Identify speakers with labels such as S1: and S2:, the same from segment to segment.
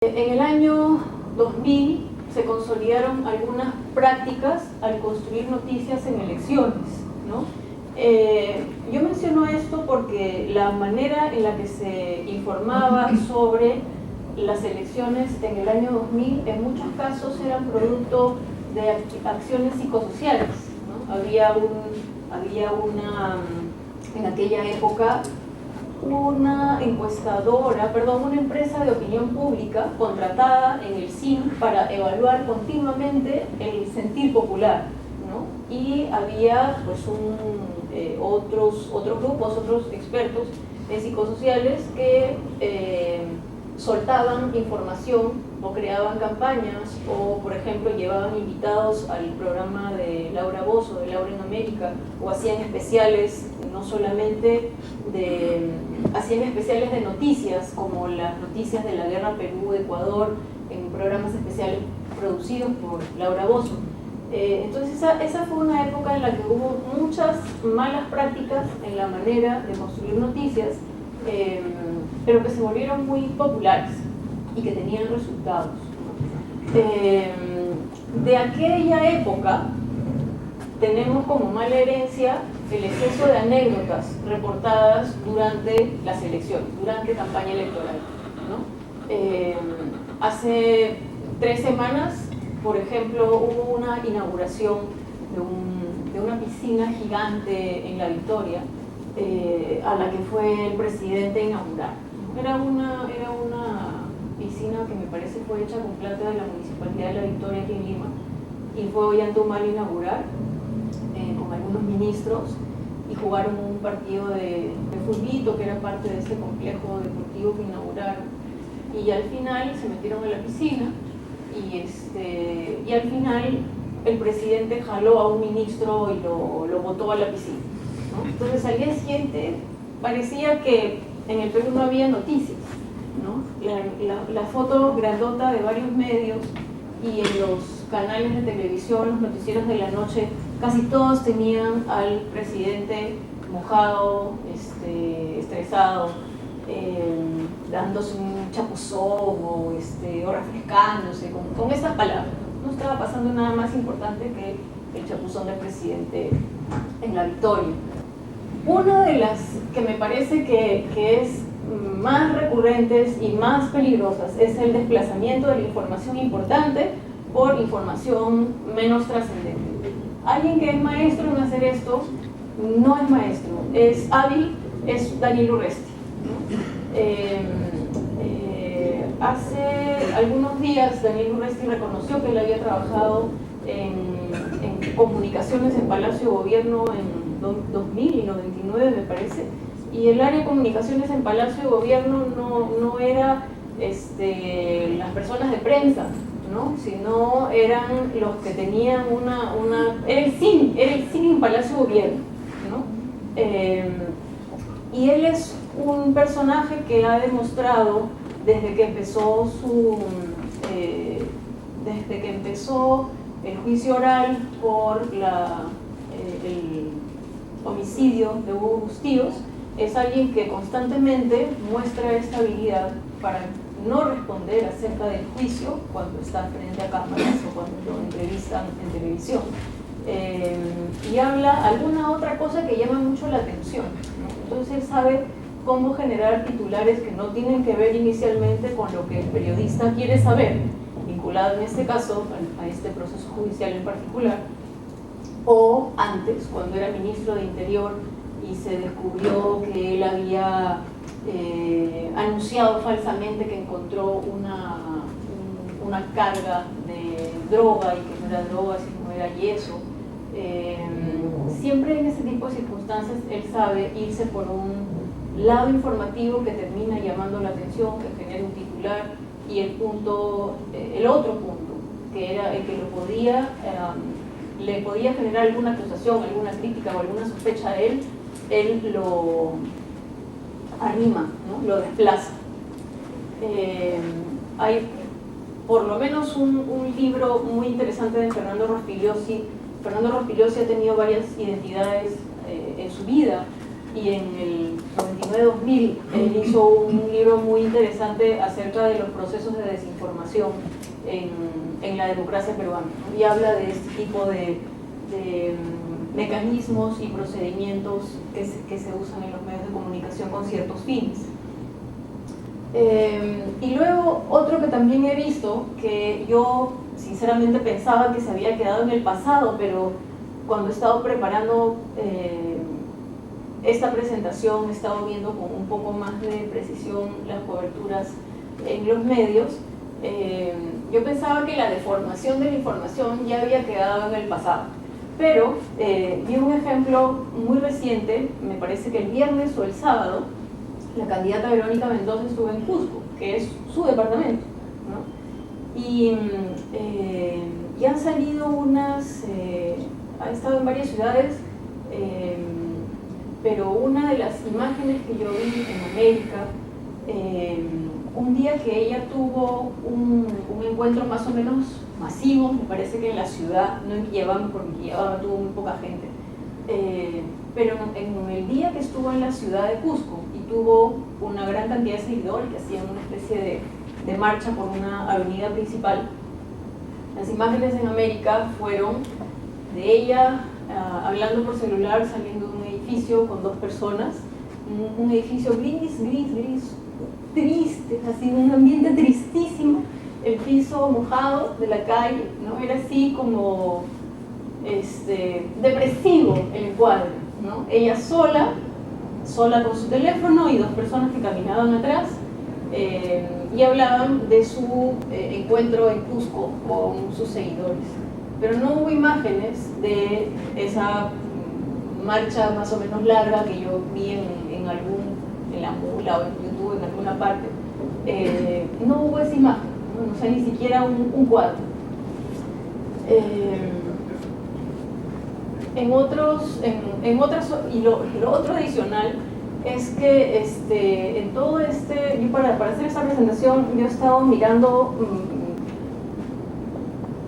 S1: En el año 2000 se consolidaron algunas prácticas al construir noticias en elecciones, ¿no? Yo menciono esto porque la manera en la que se informaba sobre las elecciones en el año 2000 en muchos casos eran producto de acciones psicosociales, ¿no? Había una, en aquella época, una empresa de opinión pública contratada en el CIN para evaluar continuamente el sentir popular, ¿no? Y había pues otros grupos, otros expertos psicosociales que soltaban información o creaban campañas o, por ejemplo, llevaban invitados al programa de Laura Bozzo, de Laura en América, o hacían especiales, no solamente hacían especiales de noticias, como las noticias de la guerra Perú-Ecuador, en programas especiales producidos por Laura Bozzo. Entonces esa fue una época en la que hubo muchas malas prácticas en la manera de construir noticias, pero que se volvieron muy populares y que tenían resultados. De aquella época tenemos como mala herencia el exceso de anécdotas reportadas durante las elecciones, durante campaña electoral, ¿no? Hace 3 semanas, por ejemplo, hubo una inauguración de una piscina gigante en La Victoria, a la que fue el presidente a inaugurar. Era una piscina que me parece fue hecha con plata de la Municipalidad de La Victoria aquí en Lima, y fue Ollantaytambo a inaugurar con algunos ministros, y jugaron un partido de fulbito que era parte de este complejo deportivo que inauguraron, y al final se metieron a la piscina y al final el presidente jaló a un ministro y lo botó a la piscina, ¿no? Entonces al día siguiente parecía que en el Perú no había noticias, ¿no? La foto grandota de varios medios y en los canales de televisión, los noticieros de la noche, casi todos tenían al presidente mojado, estresado, dándose un chapuzón o refrescándose con esas palabras. No estaba pasando nada más importante que el chapuzón del presidente en La Victoria. Una de las que me parece que es más recurrentes y más peligrosas es el desplazamiento de la información importante por información menos trascendente. Alguien que es maestro en hacer esto no es maestro, es hábil, es Daniel Urresti, ¿no? Hace algunos días Daniel Urresti reconoció que él había trabajado en comunicaciones en Palacio de Gobierno en 2000 y 99 me parece, y el área de comunicaciones en Palacio de Gobierno no era las personas de prensa, ¿no? Sino eran los que tenían era el cine en Palacio de Gobierno, ¿no? Y él es un personaje que ha demostrado desde que empezó el juicio oral por el homicidio de Hugo Bustíos, es alguien que constantemente muestra esta habilidad para no responder acerca del juicio cuando está frente a cámaras o cuando lo entrevistan en televisión. Y habla alguna otra cosa que llama mucho la atención, ¿no? Entonces él sabe cómo generar titulares que no tienen que ver inicialmente con lo que el periodista quiere saber, vinculado en este caso a este proceso judicial en particular, o antes, cuando era ministro de Interior y se descubrió que él había anunciado falsamente que encontró una carga de droga y que no era droga, sino era yeso. Siempre en ese tipo de circunstancias él sabe irse por un lado informativo que termina llamando la atención, que genera un titular, y el otro punto, que era el que le podía generar alguna acusación, alguna crítica o alguna sospecha a él lo arrima, ¿no? Lo desplaza. Hay por lo menos un libro muy interesante de Fernando Rospigliosi. Fernando Rospigliosi ha tenido varias identidades en su vida, y en el 99-2000 él hizo un libro muy interesante acerca de los procesos de desinformación en la democracia peruana, ¿no? Y habla de este tipo de mecanismos y procedimientos que se usan en los medios de comunicación con ciertos fines. Y luego otro que también he visto, que yo sinceramente pensaba que se había quedado en el pasado, pero cuando he estado preparando esta presentación he estado viendo con un poco más de precisión las coberturas en los medios. Yo pensaba que la deformación de la información ya había quedado en el pasado, pero vi un ejemplo muy reciente, me parece que el viernes o el sábado, la candidata Verónica Mendoza estuvo en Cusco, que es su departamento, ¿no? Y han salido ha estado en varias ciudades, pero una de las imágenes que yo vi en América, un día que ella tuvo un encuentro más o menos masivo, me parece que en la ciudad, no en Quillabamba, porque Quillabamba tuvo muy poca gente, pero en el día que estuvo en la ciudad de Cusco y tuvo una gran cantidad de seguidores que hacían una especie de marcha por una avenida principal, las imágenes en América fueron de ella hablando por celular saliendo de un edificio con dos personas, un edificio gris, triste, así un ambiente tristísimo, el piso mojado de la calle, ¿no? Era así como depresivo el encuadre, ¿no? Ella sola con su teléfono y dos personas que caminaban atrás y hablaban de su encuentro en Cusco con sus seguidores. Pero no hubo imágenes de esa marcha más o menos larga que yo vi en la mula o en YouTube, en alguna parte. No hubo esa imagen, ¿no? O sea, ni siquiera un cuadro. Y lo otro adicional es que en todo yo para hacer esta presentación yo he estado mirando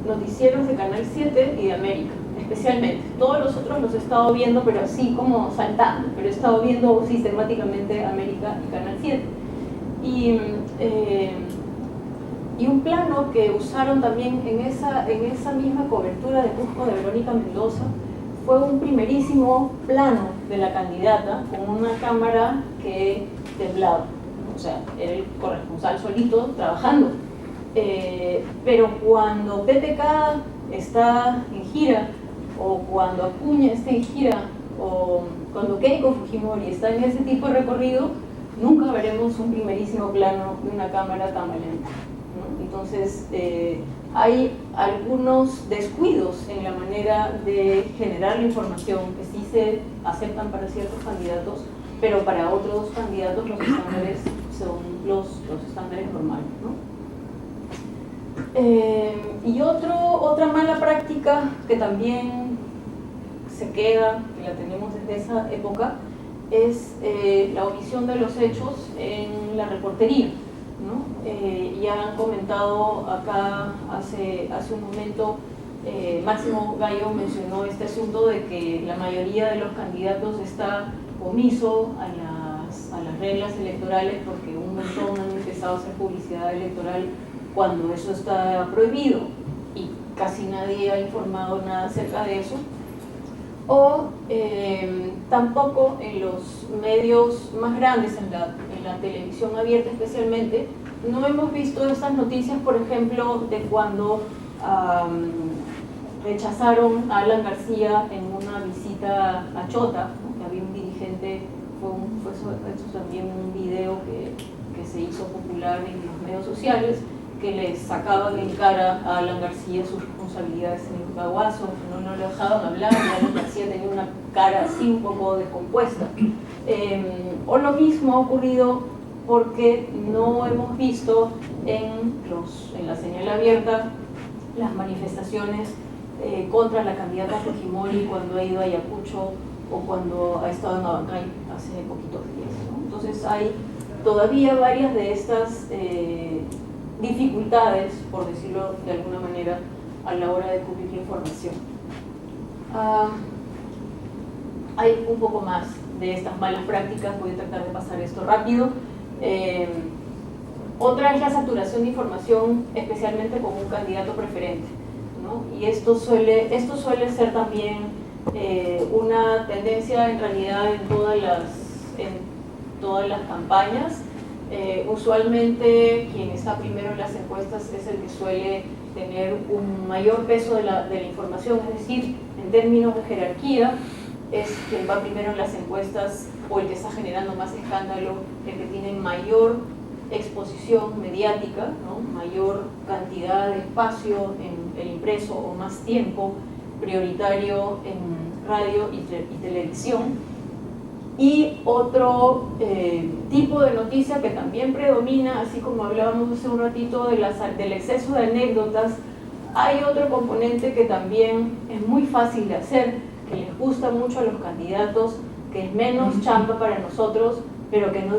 S1: noticieros de Canal 7 y de América, especialmente. Todos los otros los he estado viendo, pero así como saltando, pero he estado viendo sistemáticamente América y Canal 7. Y un plano que usaron también en esa misma cobertura de Cusco de Verónica Mendoza fue un primerísimo plano de la candidata con una cámara que temblaba, ¿no? O sea, era el corresponsal solito trabajando. Pero cuando PPK está en gira, o cuando Acuña está en gira, o cuando Keiko Fujimori está en ese tipo de recorrido, nunca veremos un primerísimo plano de una cámara tambaleante, ¿no? Entonces, hay algunos descuidos en la manera de generar la información que sí se aceptan para ciertos candidatos, pero para otros candidatos los estándares son los estándares normales, ¿no? Y otra mala práctica que también se queda, que la tenemos desde esa época, es la omisión de los hechos en la reportería, ¿no? Ya han comentado acá hace un momento, Máximo Gallo mencionó este asunto de que la mayoría de los candidatos está omiso a las reglas electorales porque un montón han empezado a hacer publicidad electoral cuando eso está prohibido y casi nadie ha informado nada acerca de eso. O tampoco en los medios más grandes, en la televisión abierta especialmente, no hemos visto estas noticias, por ejemplo, de cuando rechazaron a Alan García en una visita a Chota, ¿no? Que había un dirigente, fue eso también un video que se hizo popular en los medios sociales, que le sacaban en cara a Alan García sus responsabilidades en el Caguaso, no le dejaban hablar, y Alan García tenía una cara así un poco descompuesta. O lo mismo ha ocurrido porque no hemos visto en la señal abierta las manifestaciones contra la candidata Fujimori cuando ha ido a Ayacucho o cuando ha estado en Abancay hace poquitos días, ¿no? Entonces hay todavía varias de estas dificultades, por decirlo de alguna manera, a la hora de cubrir la información. Hay un poco más de estas malas prácticas. Voy a tratar de pasar esto rápido. Otra es la saturación de información, especialmente con un candidato preferente, ¿no? Y esto suele ser también una tendencia en realidad en todas las campañas. Usualmente quien está primero en las encuestas es el que suele tener un mayor peso de la información, es decir, en términos de jerarquía, es quien va primero en las encuestas o el que está generando más escándalo, el que tiene mayor exposición mediática, ¿no? Mayor cantidad de espacio en el impreso o más tiempo prioritario en radio y televisión. Y otro tipo de noticia que también predomina, así como hablábamos hace un ratito del exceso de anécdotas, hay otro componente que también es muy fácil de hacer, que les gusta mucho a los candidatos, que es menos chamba para nosotros, pero que no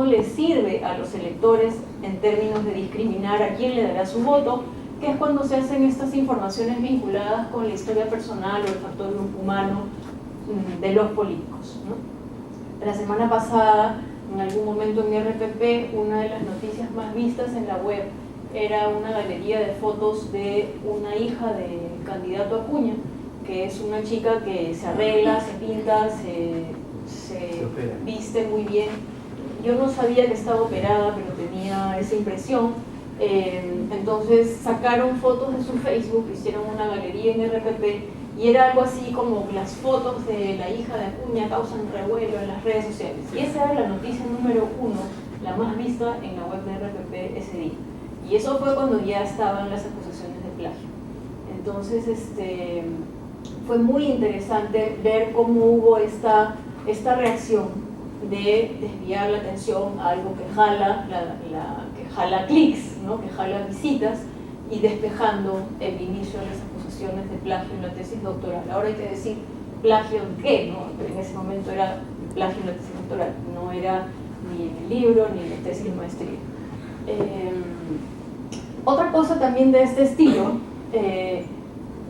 S1: les sirve a los electores en términos de discriminar a quién le dará su voto, que es cuando se hacen estas informaciones vinculadas con la historia personal o el factor humano de los políticos, ¿no? La semana pasada, en algún momento en RPP, una de las noticias más vistas en la web era una galería de fotos de una hija del candidato Acuña, que es una chica que se arregla, se pinta, se viste muy bien. Yo no sabía que estaba operada, pero tenía esa impresión. Entonces sacaron fotos de su Facebook, hicieron una galería en RPP, y era algo así como las fotos de la hija de Acuña causan revuelo en las redes sociales. Y esa era la noticia número 1, la más vista en la web de RPP ese día. Y eso fue cuando ya estaban las acusaciones de plagio. Entonces fue muy interesante ver cómo hubo esta reacción de desviar la atención a algo que jala clics, ¿no? Que jala visitas, y despejando el inicio de las acusaciones de plagio en la tesis doctoral. Ahora hay que decir plagio en qué, ¿no? Pero en ese momento era plagio en la tesis doctoral, no era ni en el libro ni en la tesis de maestría. Otra cosa también de este estilo,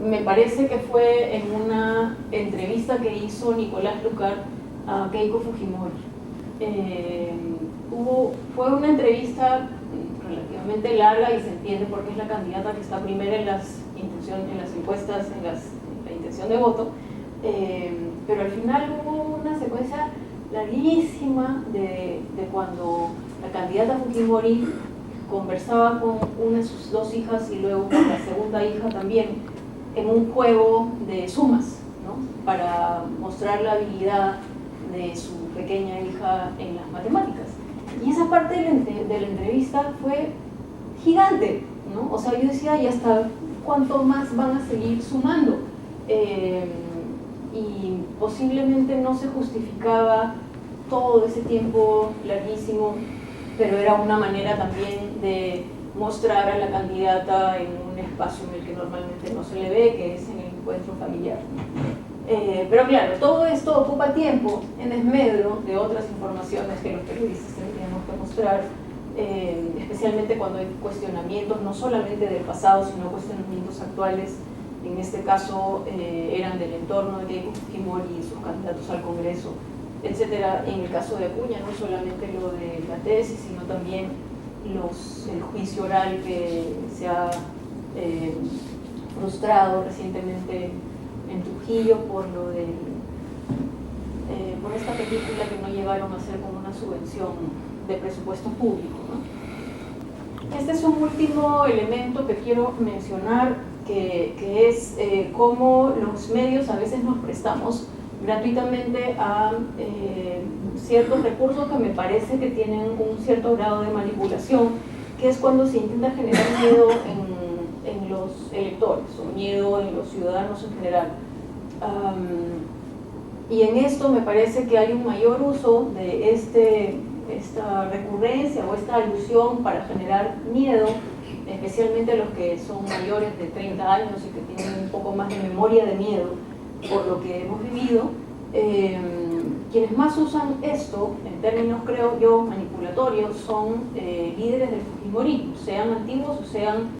S1: me parece que fue en una entrevista que hizo Nicolás Lucar a Keiko Fujimori. Fue una entrevista relativamente larga y se entiende porque es la candidata que está primera en las encuestas, en la intención de voto, pero al final hubo una secuencia larguísima de cuando la candidata Fujimori conversaba con una de sus dos hijas y luego con la segunda hija también en un juego de sumas, ¿no? Para mostrar la habilidad de su pequeña hija en las matemáticas. Y esa parte de la entrevista fue gigante, ¿no? O sea, yo decía, ¿y hasta cuánto más van a seguir sumando? Y posiblemente no se justificaba todo ese tiempo larguísimo, pero era una manera también de mostrar a la candidata en un espacio en el que normalmente no se le ve, que es en el encuentro familiar. Pero claro, todo esto ocupa tiempo en desmedro de otras informaciones que los periodistas tendríamos que mostrar, especialmente cuando hay cuestionamientos no solamente del pasado, sino cuestionamientos actuales. En este caso eran del entorno de Keiko Fujimori y sus candidatos al Congreso, etc. En el caso de Acuña, no solamente lo de la tesis, sino también el juicio oral que se ha frustrado recientemente en Trujillo por esta película que no llegaron a hacer como una subvención de presupuesto público, ¿no? Este es un último elemento que quiero mencionar, que es cómo los medios a veces nos prestamos gratuitamente a ciertos recursos que me parece que tienen un cierto grado de manipulación, que es cuando se intenta generar miedo en los electores o miedo en los ciudadanos en general. Y en esto me parece que hay un mayor uso de esta recurrencia o esta alusión para generar miedo, especialmente los que son mayores de 30 años y que tienen un poco más de memoria de miedo por lo que hemos vivido. Quienes más usan esto, en términos creo yo manipulatorios, son líderes del fujimorismo, sean antiguos o sean